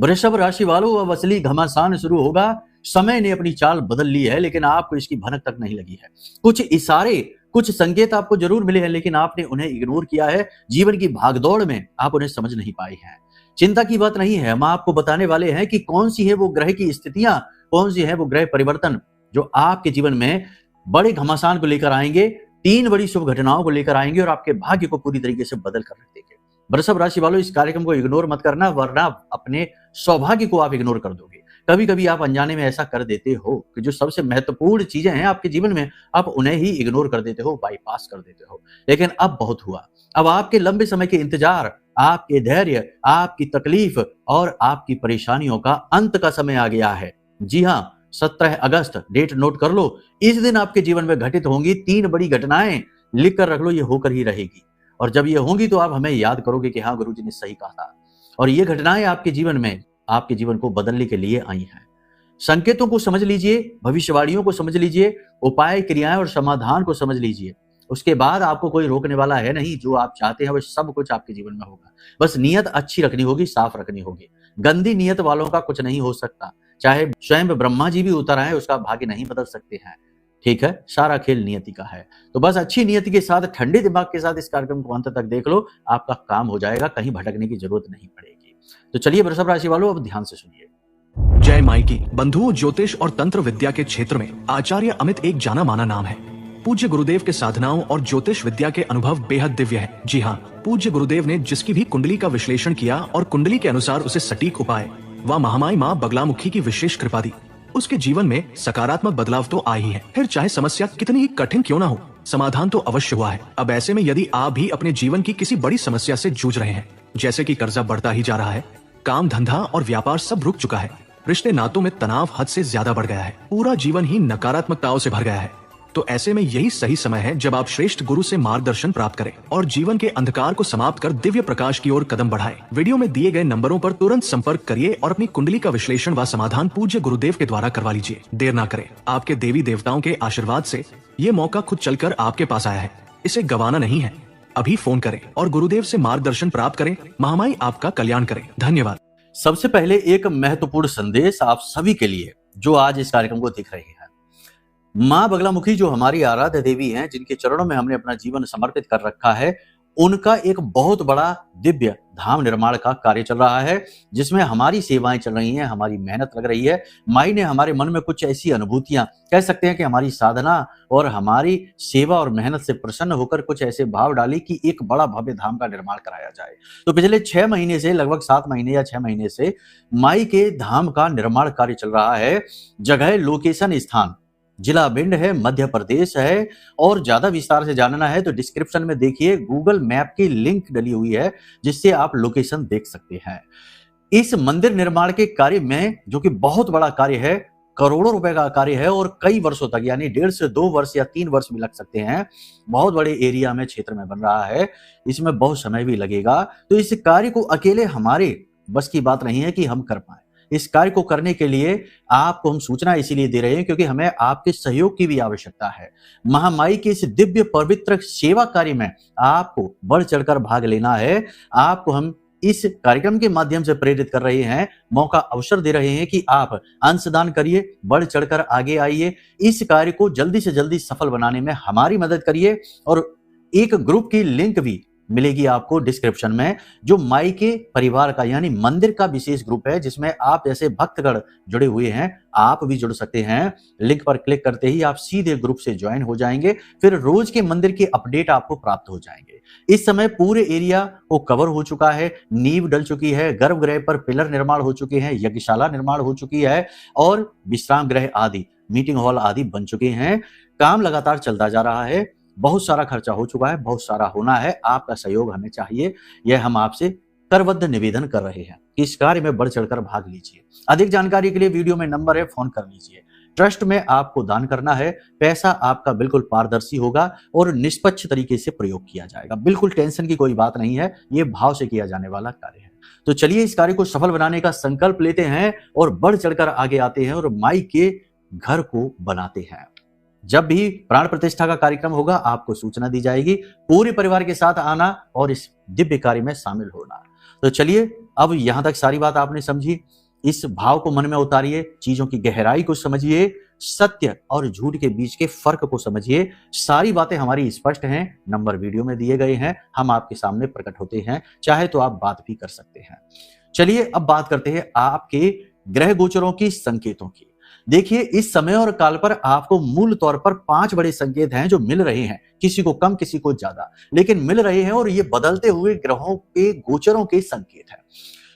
वृषभ राशि वालों, अब असली घमासान शुरू होगा। समय ने अपनी चाल बदल ली है, लेकिन आपको इसकी भनक तक नहीं लगी है। कुछ इशारे, कुछ संकेत आपको जरूर मिले हैं, लेकिन आपने उन्हें इग्नोर किया है। जीवन की भागदौड़ में आप उन्हें समझ नहीं पाए हैं। चिंता की बात नहीं है, हम आपको बताने वाले हैं कि कौन सी है वो ग्रह की स्थितियां, कौन सी है वो ग्रह परिवर्तन जो आपके जीवन में बड़े घमासान को लेकर आएंगे, 3 बड़ी शुभ घटनाओं को लेकर आएंगे और आपके भाग्य को पूरी तरीके से बदल कर रख देंगे। वृषभ राशि वालों, इस कार्यक्रम को इग्नोर मत करना, वरना अपने सौभाग्य को आप इग्नोर कर दोगे। कभी कभी आप अनजाने में ऐसा कर देते हो कि जो सबसे महत्वपूर्ण चीजें हैं आपके जीवन में, आप उन्हें ही इग्नोर कर देते हो, बाईपास कर देते हो। लेकिन अब बहुत हुआ। अब आपके लंबे समय के इंतजार, आपके धैर्य, आपकी तकलीफ और आपकी परेशानियों का अंत का समय आ गया है। जी हाँ, 17 अगस्त, डेट नोट कर लो। इस दिन आपके जीवन में घटित होंगी 3 बड़ी घटनाएं। लिख कर रख लो, ये होकर ही रहेगी। और जब ये होंगी तो आप हमें याद करोगे कि हाँ, गुरुजी ने सही कहा था। और ये घटनाएं आपके जीवन में, आपके जीवन को बदलने के लिए आई हैं। संकेतों को समझ लीजिए, भविष्यवाणियों को समझ लीजिए, उपाय, क्रियाएं और समाधान को समझ लीजिए। उसके बाद आपको कोई रोकने वाला है नहीं। जो आप चाहते हैं वो सब कुछ आपके जीवन में होगा। बस नीयत अच्छी रखनी होगी, साफ रखनी होगी। गंदी नीयत वालों का कुछ नहीं हो सकता। चाहे स्वयं ब्रह्मा जी भी उतर आए, उसका भाग्य नहीं बदल सकते हैं। ठीक है, सारा खेल नियति का है। तो बस अच्छी नियति के साथ, ठंडे दिमाग के साथ इस कार्यक्रम को अंत तक देख लो, आपका काम हो जाएगा, कहीं भटकने की जरूरत नहीं पड़ेगी। तो चलिए वृषभ राशि वालों, अब ध्यान से सुनिए। जय माई की। बंधुओं, ज्योतिष और तंत्र विद्या के क्षेत्र में आचार्य अमित एक जाना माना नाम है। पूज्य गुरुदेव के साधनाओं और ज्योतिष विद्या के अनुभव बेहद दिव्य है। जी हाँ, पूज्य गुरुदेव ने जिसकी भी कुंडली का विश्लेषण किया और कुंडली के अनुसार उसे सटीक उपाय व महामाई माँ बगलामुखी की विशेष कृपा दी, उसके जीवन में सकारात्मक बदलाव तो आ ही है। फिर चाहे समस्या कितनी ही कठिन क्यों ना हो, समाधान तो अवश्य हुआ है। अब ऐसे में यदि आप भी अपने जीवन की किसी बड़ी समस्या से जूझ रहे हैं, जैसे कि कर्जा बढ़ता ही जा रहा है, काम धंधा और व्यापार सब रुक चुका है, रिश्ते नातों में तनाव हद से ज्यादा बढ़ गया है, पूरा जीवन ही नकारात्मकताओं से भर गया है, तो ऐसे में यही सही समय है जब आप श्रेष्ठ गुरु से मार्गदर्शन प्राप्त करें और जीवन के अंधकार को समाप्त कर दिव्य प्रकाश की ओर कदम बढ़ाएं। वीडियो में दिए गए नंबरों पर तुरंत संपर्क करिए और अपनी कुंडली का विश्लेषण व समाधान पूज्य गुरुदेव के द्वारा करवा लीजिए। देर ना करें, आपके देवी देवताओं के आशीर्वाद से ये मौका खुद चलकर आपके पास आया है, इसे गंवाना नहीं है। अभी फोन करें और गुरुदेव से मार्गदर्शन प्राप्त करें। महामाई आपका कल्याण करें। धन्यवाद। सबसे पहले एक महत्वपूर्ण संदेश आप सभी के लिए जो आज इस कार्यक्रम को देख रहे हैं। माँ बगलामुखी जो हमारी आराध्य देवी हैं, जिनके चरणों में हमने अपना जीवन समर्पित कर रखा है, उनका एक बहुत बड़ा दिव्य धाम निर्माण का कार्य चल रहा है, जिसमें हमारी सेवाएं चल रही हैं, हमारी मेहनत लग रही है। माई ने हमारे मन में कुछ ऐसी अनुभूतियां, कह सकते हैं कि हमारी साधना और हमारी सेवा और मेहनत से प्रसन्न होकर कुछ ऐसे भाव डाली कि एक बड़ा भव्य धाम का निर्माण कराया जाए। तो पिछले 6 महीने से, लगभग 7 महीने या 6 महीने से माई के धाम का निर्माण कार्य चल रहा है। जगह, लोकेशन, स्थान जिला भिंड है, मध्य प्रदेश है। और ज्यादा विस्तार से जानना है तो डिस्क्रिप्शन में देखिए, गूगल मैप की लिंक डली हुई है, जिससे आप लोकेशन देख सकते हैं। इस मंदिर निर्माण के कार्य में, जो कि बहुत बड़ा कार्य है, करोड़ों रुपए का कार्य है और कई वर्षों तक, यानी 1.5 से 2 वर्ष या 3 वर्ष भी लग सकते हैं, बहुत बड़े एरिया में, क्षेत्र में बन रहा है, इसमें बहुत समय भी लगेगा। तो इस कार्य को अकेले हमारे बस की बात नहीं है कि हम कर पाए। इस कार्य को करने के लिए आपको हम सूचना इसीलिए दे रहे हैं क्योंकि हमें आपके सहयोग की भी आवश्यकता है। महामाई के इस दिव्य पवित्र सेवा कार्य में आपको बढ़ चढ़कर भाग लेना है। आपको हम इस कार्यक्रम के माध्यम से प्रेरित कर रहे हैं, मौका, अवसर दे रहे हैं कि आप अंशदान करिए, बढ़ चढ़कर आगे आइए, इस कार्य को जल्दी से जल्दी सफल बनाने में हमारी मदद करिए। और एक ग्रुप की लिंक भी मिलेगी आपको डिस्क्रिप्शन में, जो माई के परिवार का, यानी मंदिर का विशेष ग्रुप है, जिसमें आप जैसे भक्तगण जुड़े हुए हैं, आप भी जुड़ सकते हैं। लिंक पर क्लिक करते ही आप सीधे ग्रुप से ज्वाइन हो जाएंगे। फिर रोज के मंदिर के अपडेट आपको प्राप्त हो जाएंगे। इस समय पूरे एरिया को कवर हो चुका है, नींव डल चुकी है, गर्भगृह पर पिलर निर्माण हो चुके हैं, यज्ञशाला निर्माण हो चुकी है और विश्राम गृह आदि, मीटिंग हॉल आदि बन चुके हैं। काम लगातार चलता जा रहा है। बहुत सारा खर्चा हो चुका है, बहुत सारा होना है। आपका सहयोग हमें चाहिए, यह हम आपसे करबद्ध निवेदन कर रहे हैं कि इस कार्य में बढ़ चढ़कर भाग लीजिए। अधिक जानकारी के लिए वीडियो में नंबर है, फोन कर लीजिए। ट्रस्ट में आपको दान करना है। पैसा आपका बिल्कुल पारदर्शी होगा और निष्पक्ष तरीके से प्रयोग किया जाएगा। बिल्कुल टेंशन की कोई बात नहीं है, ये भाव से किया जाने वाला कार्य है। तो चलिए इस कार्य को सफल बनाने का संकल्प लेते हैं और बढ़ चढ़कर आगे आते हैं और माई के घर को बनाते हैं। जब भी प्राण प्रतिष्ठा का कार्यक्रम होगा आपको सूचना दी जाएगी। पूरे परिवार के साथ आना और इस दिव्य कार्य में शामिल होना। तो चलिए अब यहां तक सारी बात आपने समझी, इस भाव को मन में उतारिए, चीजों की गहराई को समझिए, सत्य और झूठ के बीच के फर्क को समझिए। सारी बातें हमारी स्पष्ट हैं, नंबर वीडियो में दिए गए हैं, हम आपके सामने प्रकट होते हैं, चाहे तो आप बात भी कर सकते हैं। चलिए अब बात करते हैं आपके ग्रह गोचरों की संकेतों की। देखिए, इस समय और काल पर आपको मूल तौर पर 5 बड़े संकेत हैं जो मिल रहे हैं, किसी को कम किसी को ज्यादा, लेकिन मिल रहे हैं, और ये बदलते हुए ग्रहों के गोचरों के संकेत हैं।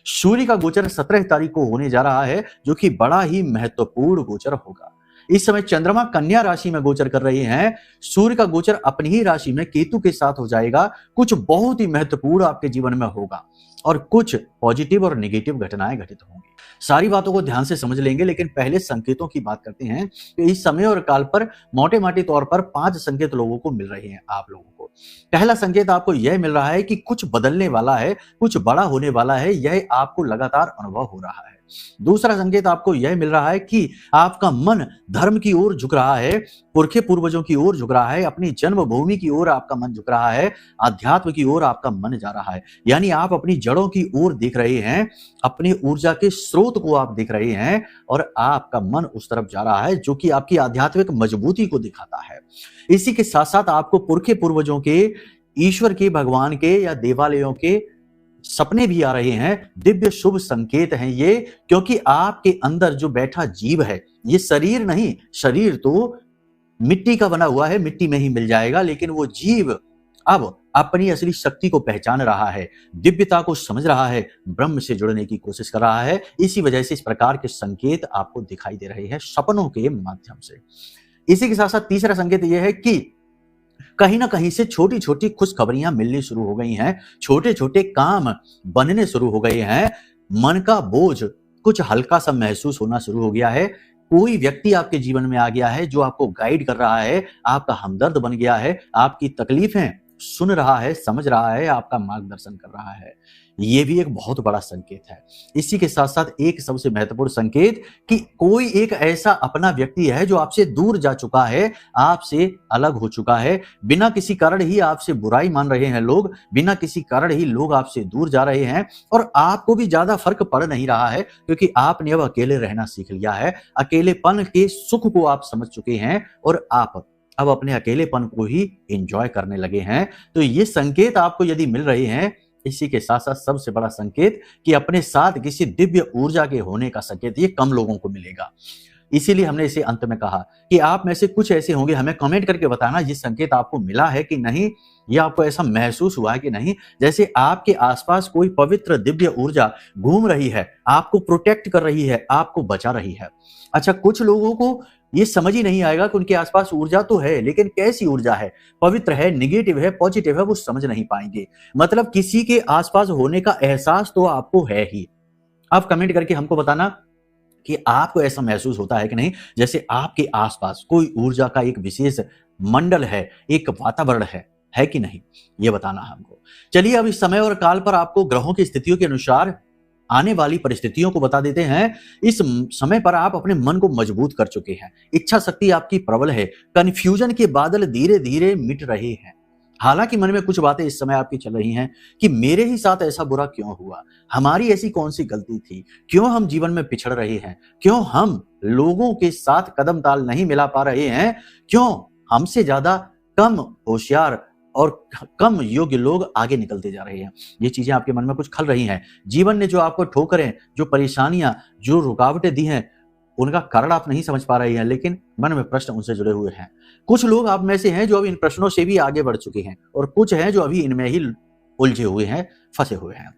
सूर्य का गोचर 17 तारीख को होने जा रहा है, जो कि बड़ा ही महत्वपूर्ण गोचर होगा। इस समय चंद्रमा कन्या राशि में गोचर कर रहे हैं, सूर्य का गोचर अपनी ही राशि में केतु के साथ हो जाएगा। कुछ बहुत ही महत्वपूर्ण आपके जीवन में होगा और कुछ पॉजिटिव और नेगेटिव घटनाएं घटित होंगी। सारी बातों को ध्यान से समझ लेंगे, लेकिन पहले संकेतों की बात करते हैं। तो इस समय और काल पर मोटे माटे तौर पर 5 संकेत लोगों को मिल रहे हैं, आप लोगों को। पहला संकेत आपको यह मिल रहा है कि कुछ बदलने वाला है, कुछ बड़ा होने वाला है, यह आपको लगातार अनुभव हो रहा है। दूसरा संकेत आपको यह मिल रहा है कि आपका मन धर्म की ओर झुक रहा है, पुरखे पूर्वजों की ओर झुक रहा है, अपनी जन्मभूमि की ओर आपका मन झुक रहा है, आध्यात्म की ओर आपका मन जा रहा है। यानी आप अपनी जड़ों की ओर देख रहे हैं, अपनी ऊर्जा के स्रोत को आप देख रहे हैं, और आपका मन उस तरफ जा रहा है, जो कि आपकी आध्यात्मिक मजबूती को दिखाता है। इसी के साथ साथ आपको पुरखे पूर्वजों के, ईश्वर के, भगवान के या देवालयों के सपने भी आ रहे हैं। दिव्य शुभ संकेत हैं ये, क्योंकि आपके अंदर जो बैठा जीव है, ये शरीर नहीं, शरीर तो मिट्टी का बना हुआ है, मिट्टी में ही मिल जाएगा, लेकिन वो जीव अब अपनी असली शक्ति को पहचान रहा है, दिव्यता को समझ रहा है, ब्रह्म से जुड़ने की कोशिश कर रहा है। इसी वजह से इस प्रकार के संकेत आपको दिखाई दे रहे हैं सपनों के माध्यम से। इसी के साथ साथ तीसरा संकेत यह है कि कहीं ना कहीं से छोटी छोटी खुशखबरियां मिलनी शुरू हो गई हैं, छोटे छोटे काम बनने शुरू हो गए हैं, मन का बोझ कुछ हल्का सा महसूस होना शुरू हो गया है। कोई व्यक्ति आपके जीवन में आ गया है जो आपको गाइड कर रहा है, आपका हमदर्द बन गया है, आपकी तकलीफें सुन रहा है, समझ रहा है, आपका मार्गदर्शन कर रहा है। ये भी एक बहुत बड़ा संकेत है। इसी के साथ साथ एक सबसे महत्वपूर्ण संकेत कि कोई एक ऐसा अपना व्यक्ति है जो आपसे दूर जा चुका है, आपसे अलग हो चुका है, बिना किसी कारण ही आपसे बुराई मान रहे हैं लोग, बिना किसी कारण ही लोग आपसे दूर जा रहे हैं, और आपको भी ज्यादा फर्क पड़ नहीं रहा है, क्योंकि आपने अब अकेले रहना सीख लिया है। अकेलेपन के सुख को आप समझ चुके हैं और आप अब अपने अकेलेपन को ही एंजॉय करने लगे हैं। तो ये संकेत आपको यदि मिल रहे हैं, इसी के साथ साथ सबसे बड़ा संकेत कि अपने साथ किसी दिव्य ऊर्जा के होने का संकेत, ये कम लोगों को मिलेगा। इसीलिए हमने इसे अंत में कहा कि आप में से कुछ ऐसे होंगे, हमें कमेंट करके बताना ये संकेत आपको मिला है कि नहीं, या आपको ऐसा महसूस हुआ है कि नहीं, जैसे आपके आसपास कोई पवित्र दिव्य ऊर्जा घूम रही है, आपको प्रोटेक्ट कर रही है, आपको बचा रही है। अच्छा, कुछ लोगों को ये समझ ही नहीं आएगा कि उनके आसपास ऊर्जा तो है, लेकिन कैसी ऊर्जा है, पवित्र है, निगेटिव है, पॉजिटिव है, वो समझ नहीं पाएंगे। मतलब किसी के आसपास होने का एहसास तो आपको है ही। आप कमेंट करके हमको बताना कि आपको ऐसा महसूस होता है कि नहीं, जैसे आपके आसपास कोई ऊर्जा का एक विशेष मंडल है, एक वातावरण है कि नहीं, ये बताना हमको। चलिए अब इस समय और काल पर आपको ग्रहों की स्थितियों के अनुसार आने वाली परिस्थितियों को बता देते हैं। इस समय पर आप अपने मन को मजबूत कर चुके हैं, इच्छा शक्ति आपकी प्रबल है, कन्फ्यूजन के बादल धीरे धीरे मिट रहे हैं। हालांकि मन में कुछ बातें इस समय आपकी चल रही हैं कि मेरे ही साथ ऐसा बुरा क्यों हुआ, हमारी ऐसी कौन सी गलती थी, क्यों हम जीवन में पिछड़ रहे हैं, क्यों हम लोगों के साथ कदम ताल नहीं मिला पा रहे हैं, क्यों हमसे ज्यादा कम होशियार और कम योग्य लोग आगे निकलते जा रहे हैं। ये चीजें आपके मन में कुछ खल रही हैं। जीवन ने जो आपको ठोकरें, जो परेशानियां, जो रुकावटें दी हैं, उनका कारण आप नहीं समझ पा रहे हैं, लेकिन मन में प्रश्न उनसे जुड़े हुए हैं। कुछ लोग आप में से हैं जो अब इन प्रश्नों से भी आगे बढ़ चुके हैं, और कुछ हैं जो अभी इनमें ही उलझे हुए हैं, फंसे हुए हैं।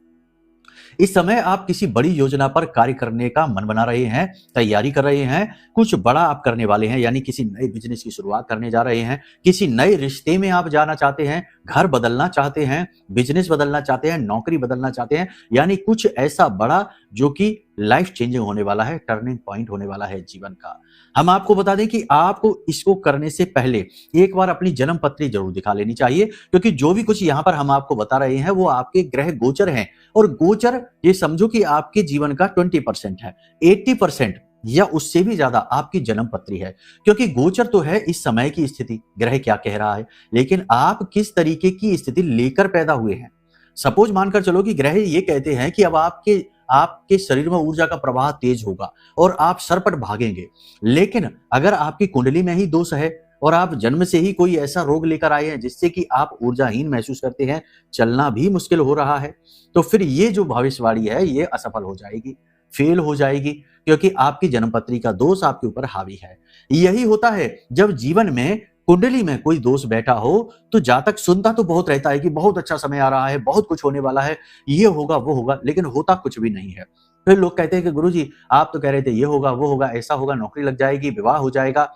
इस समय आप किसी बड़ी योजना पर कार्य करने का मन बना रहे हैं, तैयारी कर रहे हैं, कुछ बड़ा आप करने वाले हैं, यानी किसी नए बिजनेस की शुरुआत करने जा रहे हैं, किसी नए रिश्ते में आप जाना चाहते हैं, घर बदलना चाहते हैं, बिजनेस बदलना चाहते हैं, नौकरी बदलना चाहते हैं, यानी कुछ ऐसा बड़ा जो कि लाइफ चेंजिंग होने वाला है, टर्निंग पॉइंट होने वाला है जीवन का। हम आपको बता दें कि आपको इसको करने से पहले एक बार अपनी जन्म पत्री जरूर दिखा लेनी चाहिए, क्योंकि जो भी कुछ यहाँ पर हम आपको बता रहे हैं वो आपके ग्रह गोचर हैं, और गोचर ये समझो कि आपके जीवन का 20% है, 80% या उससे भी ज्यादा आपकी जन्म पत्री है। क्योंकि गोचर तो है इस समय की स्थिति, ग्रह क्या कह रहा है, लेकिन आप किस तरीके की स्थिति लेकर पैदा हुए हैं, सपोज मानकर चलो कि ग्रह ये कहते हैं कि अब आपके आपके शरीर में ऊर्जा का प्रवाह तेज होगा और आप सरपट भागेंगे। लेकिन अगर आपकी कुंडली में ही दोष है और आप जन्म से ही कोई ऐसा रोग लेकर आए हैं जिससे कि आप ऊर्जाहीन महसूस करते हैं, चलना भी मुश्किल हो रहा है, तो फिर ये जो भविष्यवाणी है ये असफल हो जाएगी, फेल हो जाएगी, क्योंकि आपकी जन्मपत्री का दोष आपके ऊपर हावी है। यही होता है जब जीवन में कुंडली में कोई दोष बैठा हो तो जातक सुनता तो बहुत रहता है कि बहुत अच्छा समय आ रहा है, बहुत कुछ होने वाला है, ये होगा वो होगा, लेकिन होता कुछ भी नहीं है। फिर लोग कहते हैं कि गुरुजी आप तो कह रहे थे ये होगा वो होगा, ऐसा होगा, नौकरी लग जाएगी, विवाह हो जाएगा,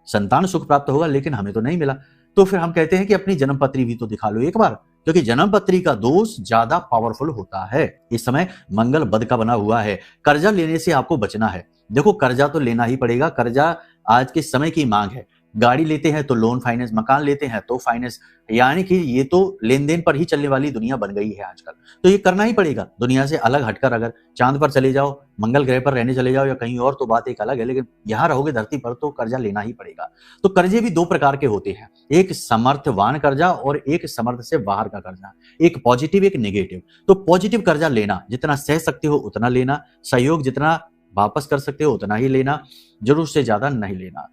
संतान सुख प्राप्त होगा, लेकिन हमें तो नहीं मिला। तो फिर हम कहते हैं कि अपनी जन्मपत्री भी तो दिखा लो एक बार, क्योंकि जन्मपत्री का दोष ज्यादा पावरफुल होता है। इस समय मंगल बद का बना हुआ है, कर्जा लेने से आपको बचना है। देखो कर्जा तो लेना ही पड़ेगा, कर्जा आज के समय की मांग है। गाड़ी लेते हैं तो लोन फाइनेंस, मकान लेते हैं तो फाइनेंस, यानी कि ये तो लेन देन पर ही चलने वाली दुनिया बन गई है आजकल। तो ये करना ही पड़ेगा। दुनिया से अलग हटकर अगर चांद पर चले जाओ, मंगल ग्रह पर रहने चले जाओ या कहीं और, तो बात एक अलग है, लेकिन यहाँ रहोगे धरती पर तो कर्जा लेना ही पड़ेगा। तो कर्जे भी दो प्रकार के होते हैं, एक समर्थवान कर्जा और एक समर्थ से बाहर का कर्जा, एक पॉजिटिव एक नेगेटिव। तो पॉजिटिव कर्जा लेना, जितना सह सकते हो उतना लेना, सहयोग जितना वापस कर सकते हो उतना ही लेना, जरूर से ज्यादा नहीं लेना।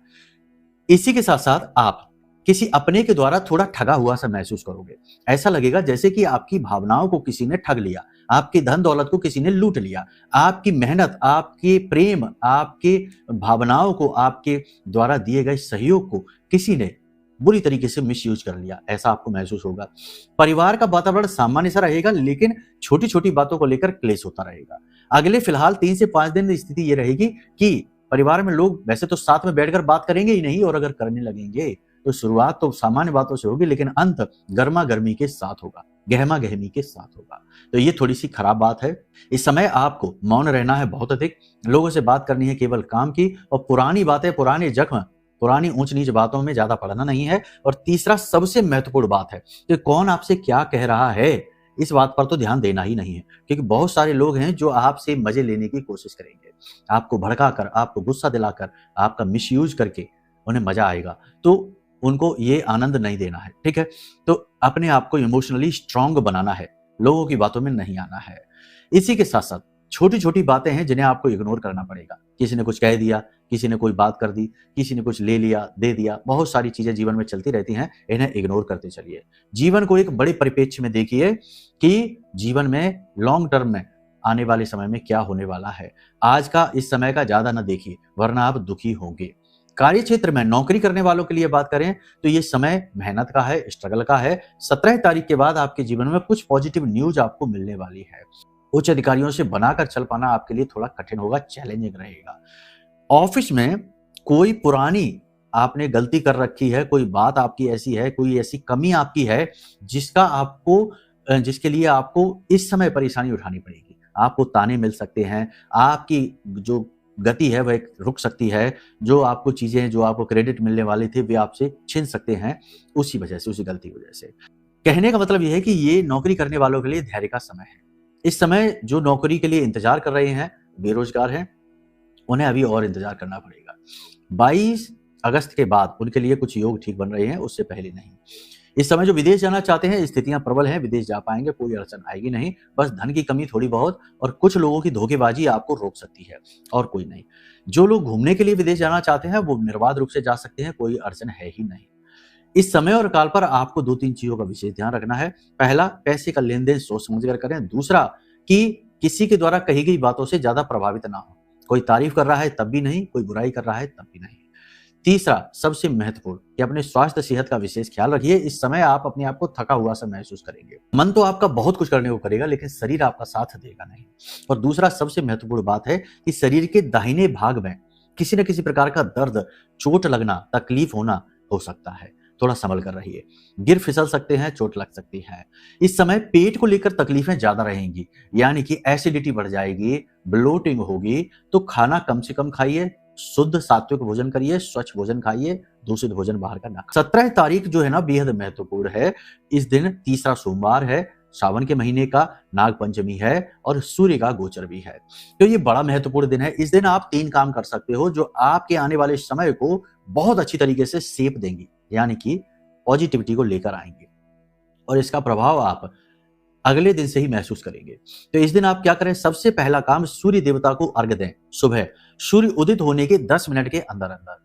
इसी के साथ साथ आप किसी अपने के द्वारा थोड़ा ठगा हुआ सा महसूस करोगे। ऐसा लगेगा जैसे कि आपकी भावनाओं को किसी ने ठग लिया, आपकी धन दौलत को किसी ने लूट लिया, आपकी मेहनत, आपके प्रेम, आपके भावनाओं को, आपके द्वारा दिए गए सहयोग को किसी ने बुरी तरीके से मिसयूज कर लिया, ऐसा आपको महसूस होगा। परिवार का वातावरण सामान्य सा रहेगा, लेकिन छोटी छोटी बातों को लेकर क्लेश होता रहेगा। अगले फिलहाल 3 से 5 दिन स्थिति ये रहेगी कि परिवार में लोग वैसे तो साथ में बैठकर बात करेंगे ही नहीं, और अगर करने लगेंगे तो शुरुआत तो सामान्य बातों से होगी, लेकिन अंत गर्मा गर्मी के साथ होगा, गहमा गहमी के साथ होगा। तो ये थोड़ी सी खराब बात है। इस समय आपको मौन रहना है, बहुत अधिक लोगों से बात करनी है केवल काम की, और पुरानी बातें, पुराने जख्म, पुरानी ऊंच नीच बातों में ज्यादा पड़ना नहीं है। और तीसरा सबसे महत्वपूर्ण बात है कि कौन आपसे क्या कह रहा है, इस बात पर तो ध्यान देना ही नहीं है, क्योंकि बहुत सारे लोग हैं जो आपसे मजे लेने की कोशिश करेंगे, आपको भड़काकर, आपको गुस्सा दिलाकर, आपका मिसयूज करके उन्हें मजा आएगा, तो उनको ये आनंद नहीं देना है। ठीक है, तो अपने आप को इमोशनली स्ट्रांग बनाना है, लोगों की बातों में नहीं आना है। इसी के साथ साथ छोटी छोटी बातें हैं जिन्हें आपको इग्नोर करना पड़ेगा। किसी ने कुछ कह दिया, किसी ने कोई बात कर दी, किसी ने कुछ ले लिया, दे दिया, बहुत सारी चीजें जीवन में चलती रहती हैं, इन्हें इग्नोर करते चलिए। जीवन को एक बड़े परिप्रेक्ष्य में देखिए कि जीवन में लॉन्ग टर्म में आने वाले समय में क्या होने वाला है। आज का इस समय का ज्यादा ना देखिए, वरना आप दुखी होंगे। कार्य क्षेत्र में नौकरी करने वालों के लिए बात करें तो ये समय मेहनत का है, स्ट्रगल का है। 17 तारीख के बाद आपके जीवन में कुछ पॉजिटिव न्यूज आपको मिलने वाली है। उच्च अधिकारियों से बनाकर चल पाना आपके लिए थोड़ा कठिन होगा, चैलेंजिंग रहेगा। ऑफिस में कोई पुरानी आपने गलती कर रखी है, कोई बात आपकी ऐसी है, कोई ऐसी कमी आपकी है जिसके लिए आपको इस समय परेशानी उठानी पड़ेगी। आपको ताने मिल सकते हैं, आपकी जो गति है वह रुक सकती है, जो आपको चीजें, जो आपको क्रेडिट मिलने वाले थे वे आपसे छीन सकते हैं उसी वजह से, उसी गलती की वजह से। कहने का मतलब यह है कि ये नौकरी करने वालों के लिए धैर्य का समय है। इस समय जो नौकरी के लिए इंतजार कर रहे हैं, बेरोजगार हैं, उन्हें अभी और इंतजार करना पड़ेगा। 22 अगस्त के बाद उनके लिए कुछ योग ठीक बन रहे हैं, उससे पहले नहीं। इस समय जो विदेश जाना चाहते हैं, स्थितियां प्रबल हैं, विदेश जा पाएंगे, कोई अड़चन आएगी नहीं। बस धन की कमी थोड़ी बहुत और कुछ लोगों की धोखेबाजी आपको रोक सकती है, और कोई नहीं। जो लोग घूमने के लिए विदेश जाना चाहते हैं वो निर्बाध रूप से जा सकते हैं, कोई अड़चन है ही नहीं। इस समय और काल पर आपको 2-3 चीजों का विशेष ध्यान रखना है। पहला, पैसे का लेन देन सोच समझ कर करें। दूसरा, कि किसी के द्वारा कही गई बातों से ज्यादा प्रभावित ना हो। कोई तारीफ कर रहा है तब भी नहीं, कोई बुराई कर रहा है तब भी नहीं। तीसरा, सबसे महत्वपूर्ण, कि अपने स्वास्थ्य सेहत का विशेष ख्याल रखिए। इस समय आप अपने आप को थका हुआ सा महसूस करेंगे। मन तो आपका बहुत कुछ करने को करेगा, लेकिन शरीर आपका साथ देगा नहीं। और दूसरा सबसे महत्वपूर्ण बात है कि शरीर के दाहिने भाग में किसी न किसी प्रकार का दर्द, चोट लगना, तकलीफ होना हो सकता है। थोड़ा संभल कर रहिए, गिर फिसल सकते हैं, चोट लग सकती है। इस समय पेट को लेकर तकलीफें ज्यादा रहेंगी, यानी कि एसिडिटी बढ़ जाएगी, ब्लोटिंग होगी। तो खाना कम से कम खाइए, शुद्ध सात्विक भोजन करिए, स्वच्छ भोजन खाइए, दूषित भोजन बाहर का ना। 17 तारीख जो है ना बेहद महत्वपूर्ण है। इस दिन तीसरा सोमवार है, सावन के महीने का नाग पंचमी है और सूर्य का गोचर भी है। तो ये बड़ा महत्वपूर्ण दिन है। इस दिन आप 3 काम कर सकते हो जो आपके आने वाले समय को बहुत अच्छी तरीके से शेप देंगी, यानी कि पॉजिटिविटी को लेकर आएंगे। और इसका प्रभाव आप अगले दिन से ही महसूस करेंगे। तो इस दिन आप क्या करें, सबसे पहला काम सूर्य देवता को अर्घ्य दें। सुबह सूर्य उदित होने के 10 मिनट के अंदर अंदर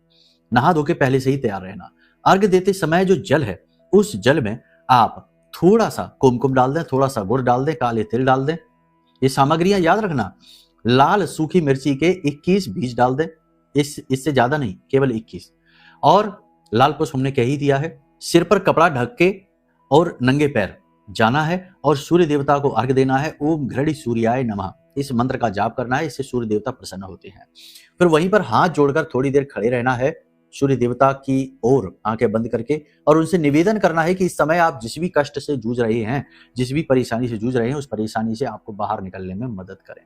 नहा धो के पहले से ही तैयार रहना। अर्घ्य देते समय जो जल है, उस जल में आप थोड़ा सा कुमकुम डाल दें, थोड़ा सा गुड़ डाल दें, काले तिल डाल दें। ये सामग्रियां याद रखना। लाल सूखी मिर्ची के 21 बीज डाल दें, इससे ज्यादा नहीं, केवल 21। और लाल पुष्प हमने कह ही दिया है। सिर पर कपड़ा ढक के और नंगे पैर जाना है और सूर्य देवता को अर्घ्य देना है। ओम घृणी सूर्याय नमः, इस मंत्र का जाप करना है, इससे सूर्य देवता प्रसन्न होते हैं। फिर वहीं पर हाथ जोड़कर थोड़ी देर खड़े रहना है सूर्य देवता की ओर आंखें बंद करके, और उनसे निवेदन करना है कि इस समय आप जिस भी कष्ट से जूझ रहे हैं, जिस भी परेशानी से जूझ रहे हैं, उस परेशानी से आपको बाहर निकलने में मदद करें।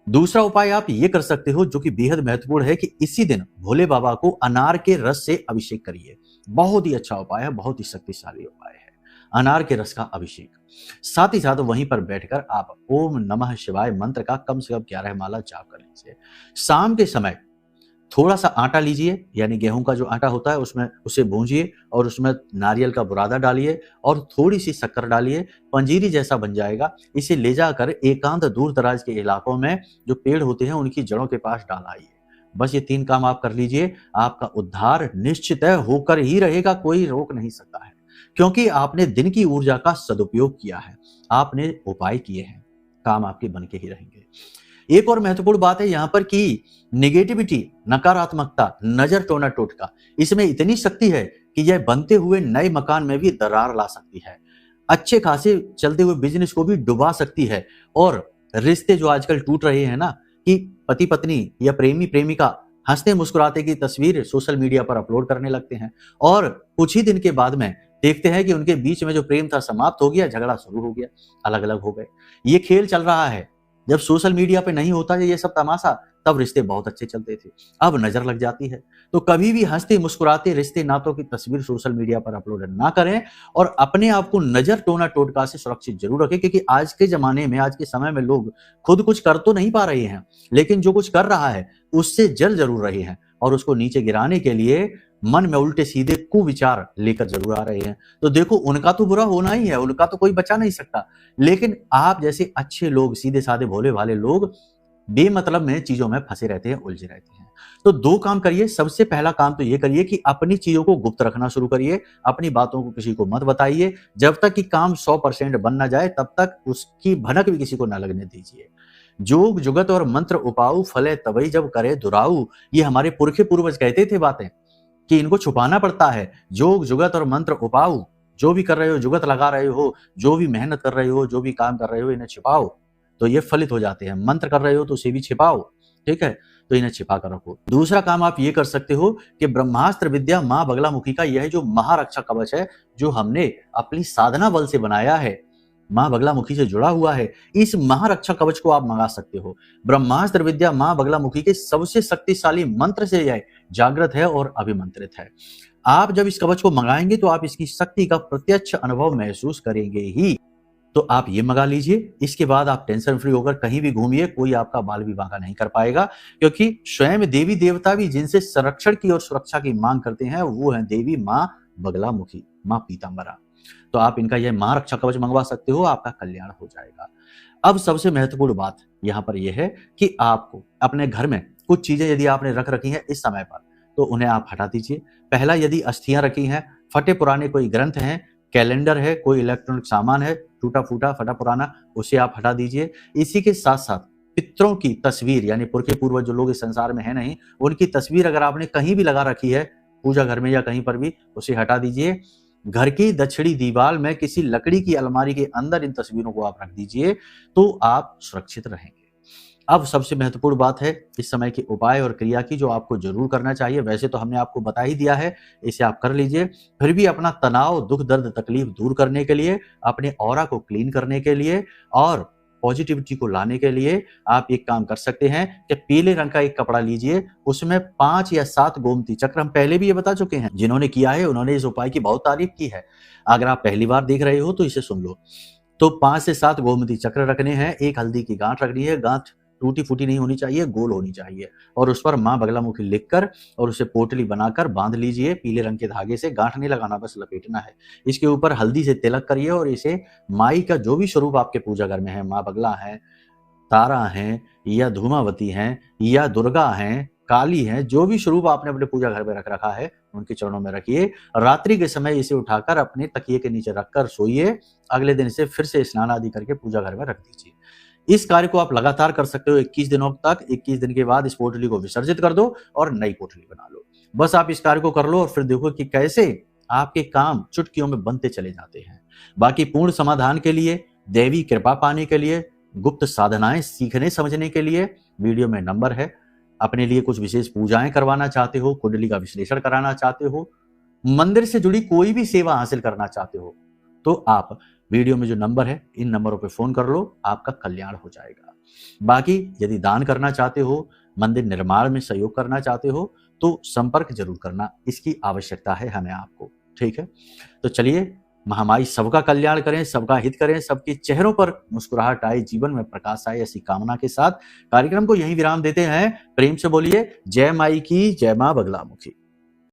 दूसरा उपाय आप ये कर सकते हो, जो कि बेहद महत्वपूर्ण है, कि इसी दिन भोले बाबा को अनार के रस से अभिषेक करिए। बहुत ही अच्छा उपाय है, बहुत ही शक्तिशाली उपाय है, अनार के रस का अभिषेक। साथ ही साथ वहीं पर बैठकर आप ओम नमः शिवाय मंत्र का कम से कम 11 माला जाप कर लीजिए। शाम के समय थोड़ा सा आटा लीजिए, यानी गेहूं का जो आटा होता है उसमें उसे भूंजिए और उसमें नारियल का बुरादा डालिए और थोड़ी सी शक्कर डालिए, पंजीरी जैसा बन जाएगा। इसे ले जाकर एकांत दूर दराज के इलाकों में जो पेड़ होते हैं उनकी जड़ों के पास डाल आइए। बस ये 3 काम आप कर लीजिए, आपका उद्धार निश्चित होकर ही रहेगा, कोई रोक नहीं सकता है, क्योंकि आपने दिन की ऊर्जा का सदुपयोग किया है, आपने उपाय किए हैं, काम आपके बन के ही रहेंगे। एक और महत्वपूर्ण बात है यहाँ पर कि निगेटिविटी, नकारात्मकता, नजर टोना टोटका, इसमें इतनी शक्ति है कि यह बनते हुए नए मकान में भी दरार ला सकती है, अच्छे खासे चलते हुए बिजनेस को भी डुबा सकती है। और रिश्ते जो आजकल टूट रहे हैं ना, कि पति पत्नी या प्रेमी प्रेमिका हंसते मुस्कुराते की तस्वीर सोशल मीडिया पर अपलोड करने लगते हैं और कुछ ही दिन के बाद में देखते हैं कि उनके बीच में जो प्रेम था समाप्त हो गया, झगड़ा शुरू हो गया, अलग अलग हो गए। ये खेल चल रहा है। जब सोशल मीडिया पे नहीं होता ये सब तमाशा, तब रिश्ते बहुत अच्छे चलते थे, अब नजर लग जाती है। तो कभी भी हंसते मुस्कुराते रिश्ते नातों की तस्वीर सोशल मीडिया पर अपलोड ना करें और अपने आप को नजर टोना टोटका से सुरक्षित जरूर रखें, क्योंकि आज के जमाने में, आज के समय में लोग खुद कुछ कर तो नहीं पा रहे हैं, लेकिन जो कुछ कर रहा है उससे जल जरूर रहे हैं और उसको नीचे गिराने के लिए मन में उल्टे सीधे कुविचार लेकर जरूर आ रहे हैं। तो देखो, उनका तो बुरा होना ही है, उनका तो कोई बचा नहीं सकता, लेकिन आप जैसे अच्छे लोग, सीधे साधे भोले भाले लोग बेमतलब में चीजों में फंसे रहते हैं, उलझे रहते हैं। तो 2 काम करिए। सबसे पहला काम तो ये करिए कि अपनी चीजों को गुप्त रखना शुरू करिए, अपनी बातों को किसी को मत बताइए। जब तक कि काम 100% बन ना जाए तब तक उसकी भनक भी किसी को ना लगने दीजिए। जोग जुगत और मंत्र उपाऊ, फले तबई जब करे दुराऊ, ये हमारे पुरखे पूर्वज कहते थे बातें कि इनको छुपाना पड़ता है। जोग जुगत और मंत्र उपाऊ, जो भी कर रहे हो, जुगत लगा रहे हो, जो भी मेहनत कर रहे हो, जो भी काम कर रहे हो, इन्हें छिपाओ तो ये फलित हो जाते हैं। मंत्र कर रहे हो तो उसे भी छिपाओ, ठीक है, तो इन्हें छिपा कर रखो। दूसरा काम आप ये कर सकते हो कि ब्रह्मास्त्र विद्या मां बगलामुखी का यह जो महारक्षा कवच है, जो हमने अपनी साधना बल से बनाया है, मां बगलामुखी से जुड़ा हुआ है, इस महारक्षा कवच को आप मंगा सकते हो। ब्रह्मास्त्र विद्या मां बगलामुखी के सबसे शक्तिशाली मंत्र से यह जागृत है और अभिमंत्रित है। आप जब इस कवच को मंगाएंगे तो आप इसकी शक्ति का प्रत्यक्ष अनुभव महसूस करेंगे ही। तो आप ये मंगा लीजिए। इसके बाद आप टेंशन फ्री होकर कहीं भी घूमिए, कोई आपका बाल विवाह नहीं कर पाएगा, क्योंकि स्वयं देवी देवता भी जिनसे संरक्षण की और सुरक्षा की मांग करते हैं वो है देवी मां बगलामुखी, मां पीतांबरा। तो आप इनका यह महारक्षा कवच मंगवा सकते हो, आपका कल्याण हो जाएगा। अब सबसे महत्वपूर्ण बात यहाँ पर यह है कि आपको अपने घर में कुछ चीजें यदि आपने रख रखी हैं इस समय पर, तो उन्हें आप हटा दीजिए। पहला, यदि अस्थियां रखी हैं, फटे पुराने कोई ग्रंथ हैं, कैलेंडर है, कोई इलेक्ट्रॉनिक सामान है टूटा फूटा फटा पुराना, उसे आप हटा दीजिए। इसी के साथ साथ पितरों की तस्वीर, यानी पुरखे पूर्वज जो लोग इस संसार में है नहीं, उनकी तस्वीर अगर आपने कहीं भी लगा रखी है, पूजा घर में या कहीं पर भी, उसे हटा दीजिए। घर की दक्षिणी दीवार में किसी लकड़ी की अलमारी के अंदर इन तस्वीरों को आप रख दीजिए, तो आप सुरक्षित रहेंगे। अब सबसे महत्वपूर्ण बात है इस समय के उपाय और क्रिया की, जो आपको जरूर करना चाहिए। वैसे तो हमने आपको बता ही दिया है, इसे आप कर लीजिए। फिर भी अपना तनाव, दुख दर्द, तकलीफ दूर करने के लिए, अपने ऑरा को क्लीन करने के लिए और पॉजिटिविटी को लाने के लिए आप एक काम कर सकते हैं कि पीले रंग का एक कपड़ा लीजिए, उसमें 5 या 7 गोमती चक्र, हम पहले भी ये बता चुके हैं, जिन्होंने किया है उन्होंने इस उपाय की बहुत तारीफ की है। अगर आप पहली बार देख रहे हो तो इसे सुन लो। तो 5 से 7 गोमती चक्र रखने हैं, एक हल्दी की गांठ रखनी है, गांठ टूटी फूटी नहीं होनी चाहिए, गोल होनी चाहिए, और उस पर माँ बगलामुखी लिखकर और उसे पोटली बनाकर बांध लीजिए पीले रंग के धागे से। गांठ नहीं लगाना, बस लपेटना है। इसके ऊपर हल्दी से तिलक करिए और इसे माई का जो भी स्वरूप आपके पूजा घर में है, माँ बगला है, तारा हैं, या धूमावती हैं, या दुर्गा हैं, काली हैं, जो भी स्वरूप आपने अपने पूजा घर में रख रखा है उनके चरणों में रखिए। रात्रि के समय इसे उठाकर अपने तकिए के नीचे रखकर सोइए। अगले दिन इसे फिर से स्नान आदि करके पूजा घर में रख दीजिए। इस कार्य को आप लगातार कर सकते हो 21 दिनों तक। 21 दिन के बाद इस पोटली को विसर्जित कर दो और नई पोटली बना लो। बस आप इस कार्य को कर लो और फिर देखो कि कैसे आपके काम चुटकियों में बनते चले जाते हैं। बाकी पूर्ण समाधान के लिए, देवी कृपा पाने के लिए, गुप्त साधनाएं सीखने समझने के लिए वीडियो में नंबर है। अपने लिए कुछ विशेष पूजाएं करवाना चाहते हो, कुंडली का विश्लेषण कराना चाहते हो, मंदिर से जुड़ी कोई भी सेवा हासिल करना चाहते हो, तो आप वीडियो में जो नंबर है इन नंबरों पे फोन कर लो, आपका कल्याण हो जाएगा। बाकी यदि दान करना चाहते हो, मंदिर निर्माण में सहयोग करना चाहते हो, तो संपर्क जरूर करना, इसकी आवश्यकता है हमें आपको। ठीक है, तो चलिए, महामाई सबका कल्याण करें, सबका हित करें, सबके चेहरों पर मुस्कुराहट आए, जीवन में प्रकाश आए, ऐसी कामना के साथ कार्यक्रम को यहीं विराम देते हैं। प्रेम से बोलिए जय माई की, जय मां बगलामुखी।